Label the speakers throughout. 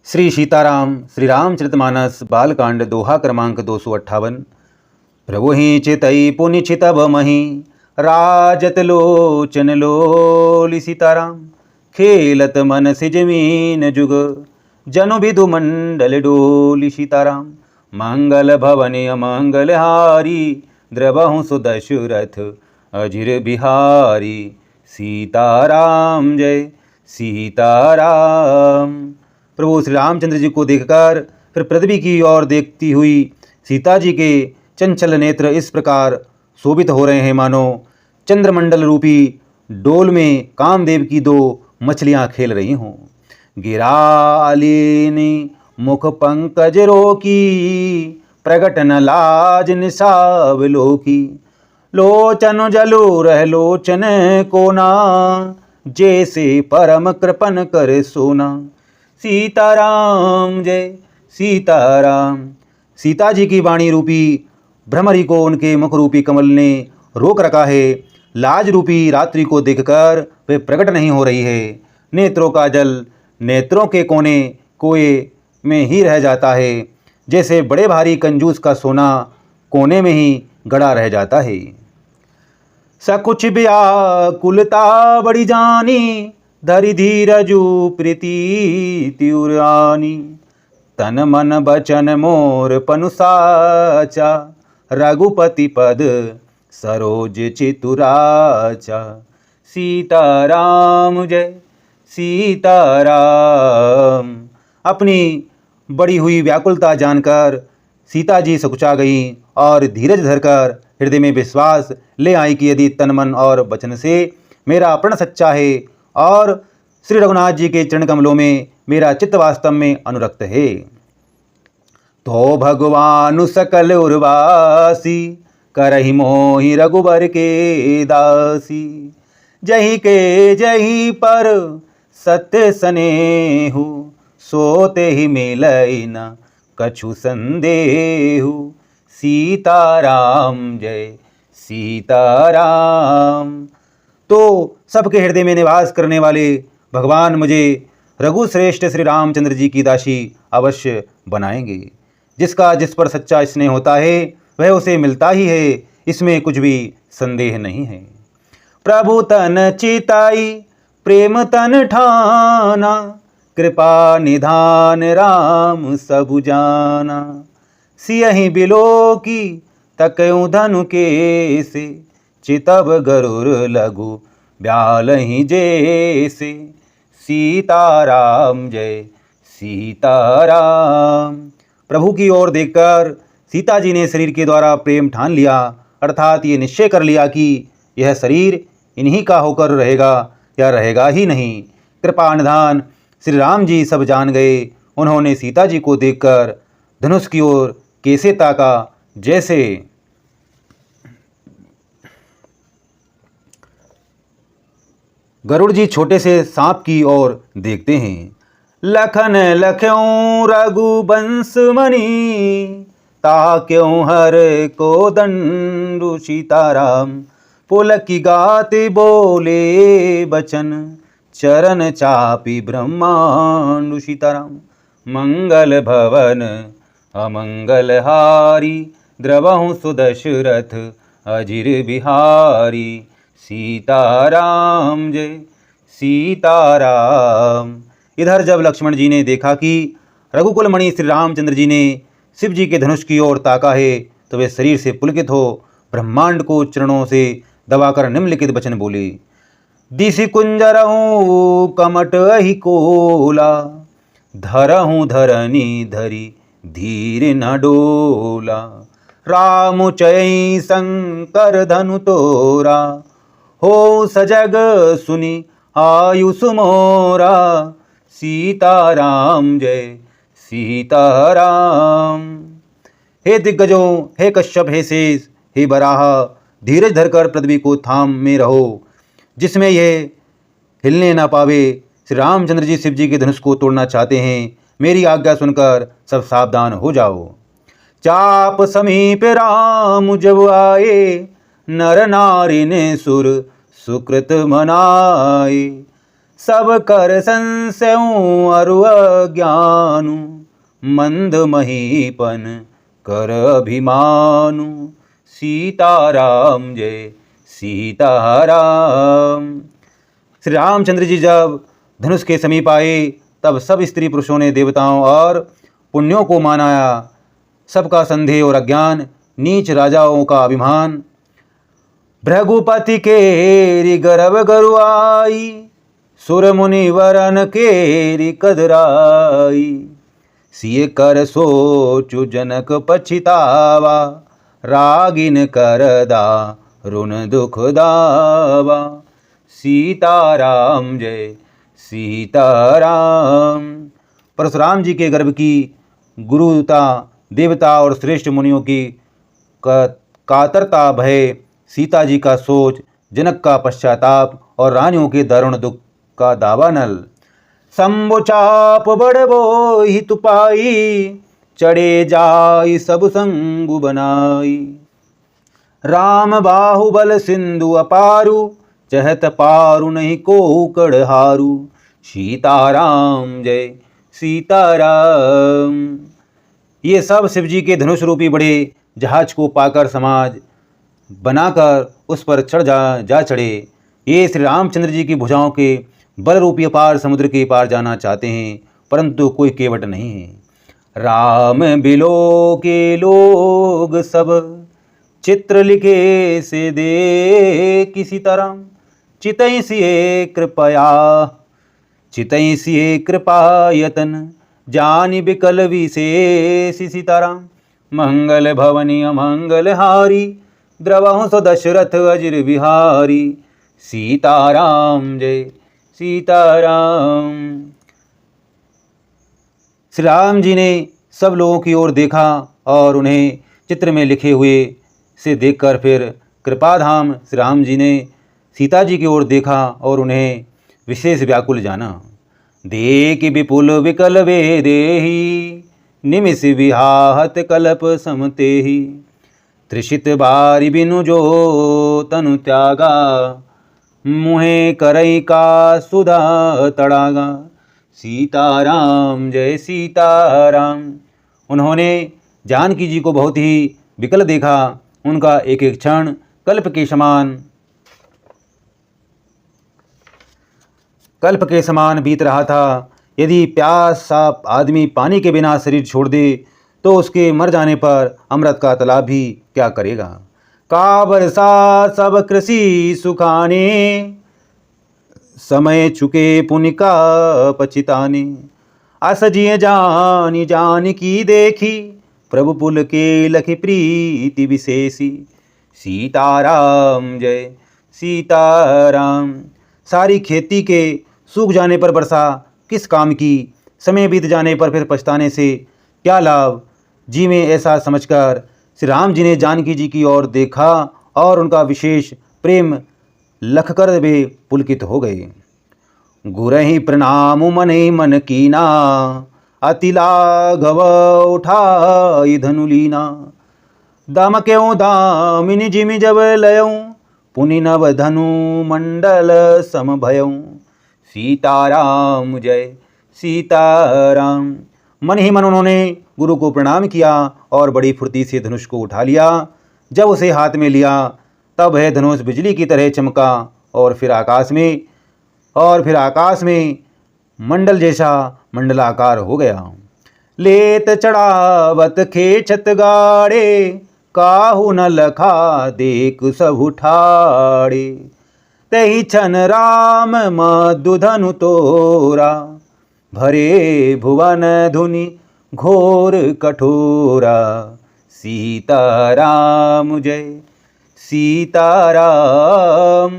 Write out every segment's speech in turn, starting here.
Speaker 1: श्री सीताराम श्री रामचरितमानस बालकांड दोहा क्रमांक 258। प्रभु ही चितई पुनि चितब मही राजत लोचन लोली सीताराम खेलत मन सिजमीन जुग जनु विदु मंडल डोली सीताराम मंगल भवनि अमंगल हारी द्रवहु सुदशरथ अजिर बिहारी सीताराम जय सीताराम। प्रभु श्री रामचंद्र जी को देखकर फिर पृथ्वी की ओर देखती हुई सीता जी के चंचल नेत्र इस प्रकार शोभित हो रहे हैं मानो चंद्रमंडल रूपी डोल में कामदेव की दो मछलियां खेल रही हों। गिरालिनी मुख पंकज रोकी प्रगट न लाज निसाव लोकी लोचन जलु रह लोचन कोना जैसे परम कृपन कर सोना सीताराम जय सीताराम। सीता जी की वाणी रूपी भ्रमरी को उनके मुख रूपी कमल ने रोक रखा है। लाज रूपी रात्रि को देखकर वे प्रकट नहीं हो रही है। नेत्रों का जल नेत्रों के कोने कोए में ही रह जाता है, जैसे बड़े भारी कंजूस का सोना कोने में ही गड़ा रह जाता है। सकुच व्याकुलता बड़ी जानी धरि धीरजु प्रीति त्युरानी तन मन बचन मोर पनु साचा रघुपति पद सरोज चितुराचा सीताराम जय सीताराम। अपनी बड़ी हुई व्याकुलता जानकर सीता जी सकुचा गई और धीरज धरकर हृदय में विश्वास ले आई कि यदि तन मन और वचन से मेरा प्रण सच्चा है और श्री रघुनाथ जी के चरण कमलों में मेरा चित्त वास्तव में अनुरक्त है, तो भगवान सकल उर्वासी करहि मोहि रघुबर के दासी जही के जही पर सत्य स्नेहु सोते ही मिलई न कछु संदेहु सीताराम जय सीताराम। तो सबके हृदय में निवास करने वाले भगवान मुझे रघुश्रेष्ठ श्री रामचंद्र जी की दासी अवश्य बनाएंगे। जिसका जिस पर सच्चा स्नेह होता है वह उसे मिलता ही है, इसमें कुछ भी संदेह नहीं है। प्रभु तन चिताई प्रेम तन ठाना कृपा निधान राम सबु जाना सियहि बिलो की तकऊँ धनु के से चितब गरुर लघु ब्यालहि जैसे सीताराम जय सीताराम। प्रभु की ओर देखकर सीता जी ने शरीर के द्वारा प्रेम ठान लिया, अर्थात ये निश्चय कर लिया कि यह शरीर इन्हीं का होकर रहेगा या रहेगा ही नहीं। कृपा निधान श्री राम जी सब जान गए। उन्होंने सीता जी को देखकर धनुष की ओर कैसे ताका, जैसे गरुड़ जी छोटे से सांप की ओर देखते हैं। लखन लख्यों रघुवंश मणि ताक्यों हर को दंडु सीताराम पुलक की गाते बोले बचन चरण चापी ब्रह्मांडु सीताराम मंगल भवन अमंगल हारी द्रवहु सुदशरथ अजिर बिहारी सीताराम जय सीताराम। इधर जब लक्ष्मण जी ने देखा कि रघुकुल मणि श्री रामचंद्र जी ने शिव जी के धनुष की ओर ताका है, तो वे शरीर से पुलकित हो ब्रह्मांड को चरणों से दबाकर निम्नलिखित वचन बोले। दिशि कुंजरहूँ कमट अहि कोला धरहूँ धरनी धरी धीर न डोला राम चय शंकर धनु तोरा हो सजग सुनी आयुष मोरा सीताराम जय सीताराम। हे दिग्गजों, हे कश्यप, हे शेष, हे बराह, धीरज धरकर पृथ्वी को थाम में रहो जिसमें यह हिलने ना पावे। श्री रामचंद्र जी शिव जी के धनुष को तोड़ना चाहते हैं। मेरी आज्ञा सुनकर सब सावधान हो जाओ। चाप समीप राम जब आए नर नारी ने सुर सुकृत मनाए सब कर संशयों अरु अज्ञानु, मंद महीपन कर अभिमानु। सीताराम जय सीताराम। श्री रामचंद्र जी जब धनुष के समीप आए तब सब स्त्री पुरुषों ने देवताओं और पुण्यों को मनाया। सबका संदेह और अज्ञान, नीच राजाओं का अभिमान। भृगुपति केरी गर्भ गरुआई, सुर मुनि वरन केरी कदराई। सिय कर सोचु जनक पछितावा, रागिन कर दारुण दुख दावा। सीताराम जय सीताराम। परशुराम जी के गर्भ की गुरुता, देवता और श्रेष्ठ मुनियों की कातरता, भय, सीता जी का सोच, जनक का पश्चाताप और रानियों के दारुण दुख का दावा नल। शंभु चाप बड़ बोहि तुपाई, चढ़े जाई सब संगु बनाई। राम बाहुबल सिंधु अपारु, चहत पारु नहीं को कड़हारु। सीताराम जय सीताराम। ये सब शिवजी के धनुष रूपी बड़े जहाज को पाकर समाज बनाकर उस पर जा चढ़े। ये श्री रामचंद्र जी की भुजाओं के बल रूपी अपार समुद्र के पार जाना चाहते हैं, परंतु कोई केवट नहीं है। राम बिलो के लोग सब, चित्र लिखे से दे किसी तरह। चितई सिए कृपा यतन, जानि बिकल विशेष सीताराम। मंगल भवनी अमंगल हारी, द्रवहु सो दशरथ अजिर बिहारी। सीताराम जय सीताराम। श्री राम जी ने सब लोगों की ओर देखा और उन्हें चित्र में लिखे हुए से देखकर फिर कृपाधाम श्री राम जी ने सीता जी की ओर देखा और उन्हें विशेष व्याकुल जाना। देख विपुल विकल वे देही, निमिष विहाहत कल्प समतेहि। त्रिषित बारी बिनु जो तनु त्यागा, मुहे करई का सुधा तड़ागा। सीताराम जय सीताराम। उन्होंने जानकी जी को बहुत ही विकल देखा। उनका एक एक क्षण कल्प के समान बीत रहा था। यदि प्यासा आदमी पानी के बिना शरीर छोड़ दे तो उसके मर जाने पर अमृत का तालाब भी क्या करेगा। का बरसा सब कृषि सुखाने, समय चुके पुण्य का पछिताने। असजिए जानी जानकी देखी, प्रभु पुल के लखि प्रीति विशेषी। सीताराम जय सीताराम। सारी खेती के सूख जाने पर वर्षा किस काम की, समय बीत जाने पर फिर पछताने से क्या लाभ। जी में ऐसा समझकर श्री राम जी ने जानकी जी की ओर देखा और उनका विशेष प्रेम लखकर वे पुलकित हो गए। गुरहि प्रणाम मने मन कीना, अति लाघव उठाई धनुलीना। दाम क्यों दामिनी जिमि जब लयऊँ, पुनि नव धनु मंडल सम भयऊँ। सीताराम जय सीताराम। मन ही मन उन्होंने गुरु को प्रणाम किया और बड़ी फुर्ती से धनुष को उठा लिया। जब उसे हाथ में लिया तब वह धनुष बिजली की तरह चमका और फिर आकाश में मंडल जैसा मंडलाकार हो गया। लेत चढ़ावत खेचत गाड़े, काहू न लखा देख सब उठाड़े। तही छन राम मधु धनु तोरा, भरे भुवन धुनि घोर कठोरा। सीताराम जय सीताराम।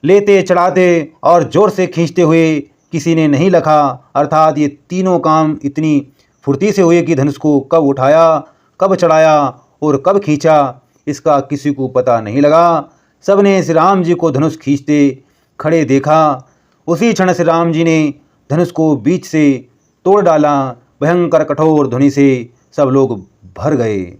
Speaker 1: लेते चढ़ाते और जोर से खींचते हुए किसी ने नहीं लखा, अर्थात ये तीनों काम इतनी फुर्ती से हुए कि धनुष को कब उठाया, कब चढ़ाया और कब खींचा इसका किसी को पता नहीं लगा। सबने श्री राम जी को धनुष खींचते खड़े देखा। उसी क्षण श्री राम जी ने धनुष को बीच से तोड़ डाला। भयंकर कठोर ध्वनि से सब लोग भर गए।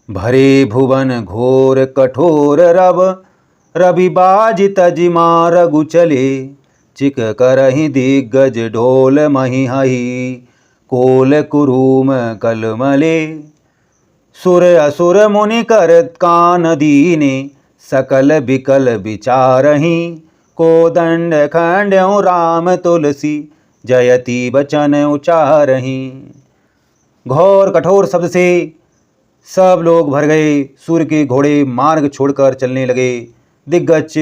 Speaker 1: भरे भुवन घोर कठोर रव, रवि बाज तजिमा रघु चले, चिक करहि दिग्गज ढोल मही हही, कोल कुरुम कलमले। सुर असुर मुनि कर कान दीने, सकल बिकल विचारहि, कोदंड खंड्यउ राम तुलसी, जयति बचन उचारहि। घोर कठोर शब्द से सब लोग भर गए। सूर्य के घोड़े मार्ग छोड़कर चलने लगे, दिग्गज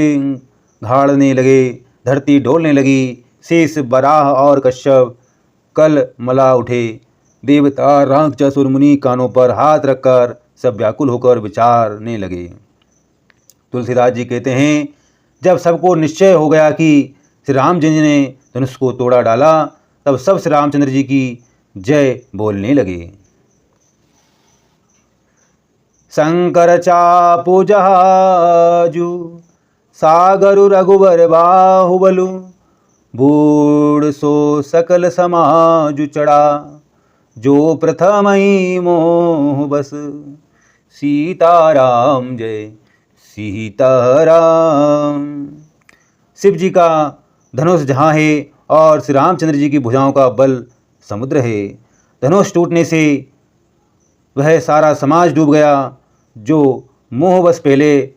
Speaker 1: घाड़ने लगे, धरती डोलने लगी। शेष, बराह और कश्यप कल मला उठे। देवता, राक्षस और मुनि कानों पर हाथ रखकर सब व्याकुल होकर विचारने लगे। तुलसीदास जी कहते हैं, जब सबको निश्चय हो गया कि श्री रामचंद्र जी ने धनुष को तोड़ा डाला, तब सब श्री रामचंद्र जी की जय बोलने लगे। शंकर चापु जहाजु, सागरु रघुवर बाहुबलु, बूढ़ सो सकल समाजु चढ़ा, जो प्रथम ही मोह बस, सीताराम जय सीताराम। शिव जी का धनुष जहाँ है और श्री रामचंद्र जी की भुजाओं का बल समुद्र है। धनुष टूटने से वह सारा समाज डूब गया, जो मोहवश पहले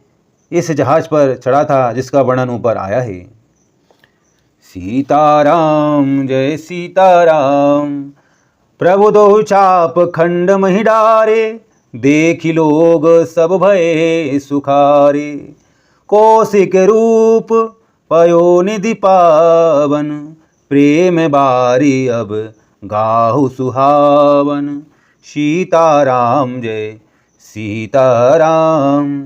Speaker 1: इस जहाज पर चढ़ा था, जिसका वर्णन ऊपर आया है। सीताराम जय सीताराम, प्रभु दो चाप खंड मही डारे, देखी लोग सब भये सुखारे। कौशिक रूप पयो निधि पावन, प्रेम बारी अब गाहु सुहावन। सीताराम जय सीताराम।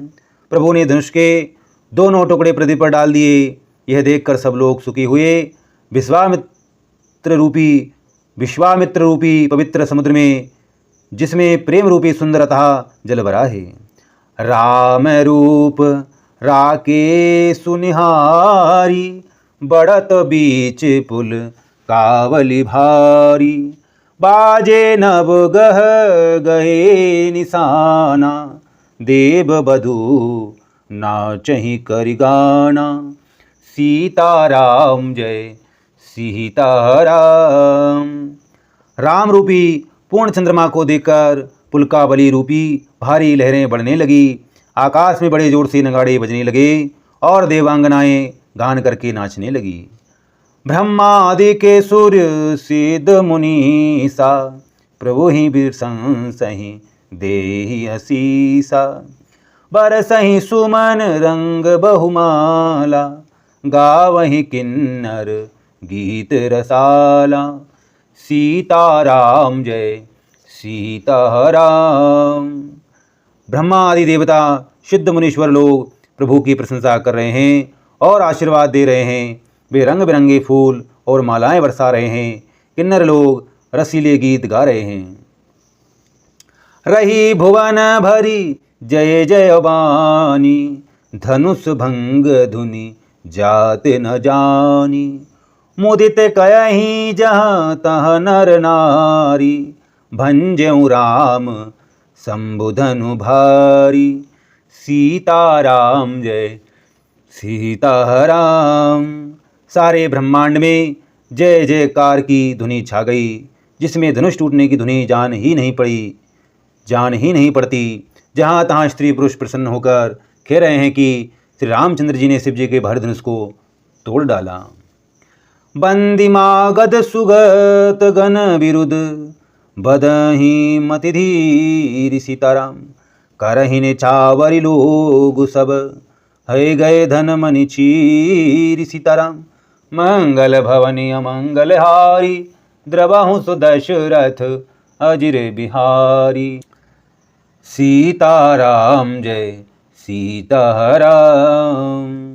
Speaker 1: प्रभु ने धनुष के दोनों टुकड़े पृथ्वी पर डाल दिए। यह देखकर सब लोग सुखी हुए। विश्वामित्र रूपी पवित्र समुद्र में, जिसमें प्रेम रूपी सुंदरता जल भरा है, राम रूप राके सुनिहारी, बढ़त बीच पुल कावली भारी। बाजे नव गह गहे निशाना, देव बधू नाचहि करि गाना। सीताराम जय सीताराम। राम रूपी पूर्ण चंद्रमा को देखकर पुलकावली रूपी भारी लहरें बढ़ने लगी। आकाश में बड़े जोर से नगाड़े बजने लगे और देवांगनाएं गान करके नाचने लगी। ब्रह्मादि के सूर्य सिद्ध मुनीसा, प्रभु ही बिरसंसहि देहि हसीसा। बरसहि सुमन रंग बहुमाला, गावहि किन्नर गीत रसाला। सीताराम जय सीताराम। ब्रह्मा आदि देवता, शुद्ध मुनीश्वर लोग प्रभु की प्रशंसा कर रहे हैं और आशीर्वाद दे रहे हैं। वे रंग बिरंगे फूल और मालाएं बरसा रहे हैं। किन्नर लोग रसीले गीत गा रहे हैं। रही भुवन भरी जय जय बानी, धनुष भंग धुनि जाते न जानी। मुदित कयहि जहाँ तहाँ नर नारी, भंजऊ राम शंभुधनु भारी। सीताराम जय सीताराम। सारे ब्रह्मांड में जय जयकार की धुनि छा गई, जिसमें धनुष टूटने की धुनि जान ही नहीं पड़ती। जहाँ तहाँ स्त्री पुरुष प्रसन्न होकर कह रहे हैं कि श्री रामचंद्र जी ने शिव जी के भारी धनुष को तोड़ डाला। बंदिमा गद सुगत गण विरुद्ध, बदही मति धीर सीताराम। करहिने चावरि लोग सब, है गए धन मनि चीर सीताराम। मंगल भवनी अमंगल हारी, द्रवहु सुदशरथ अजिर बिहारी। सीताराम जय सीताराम।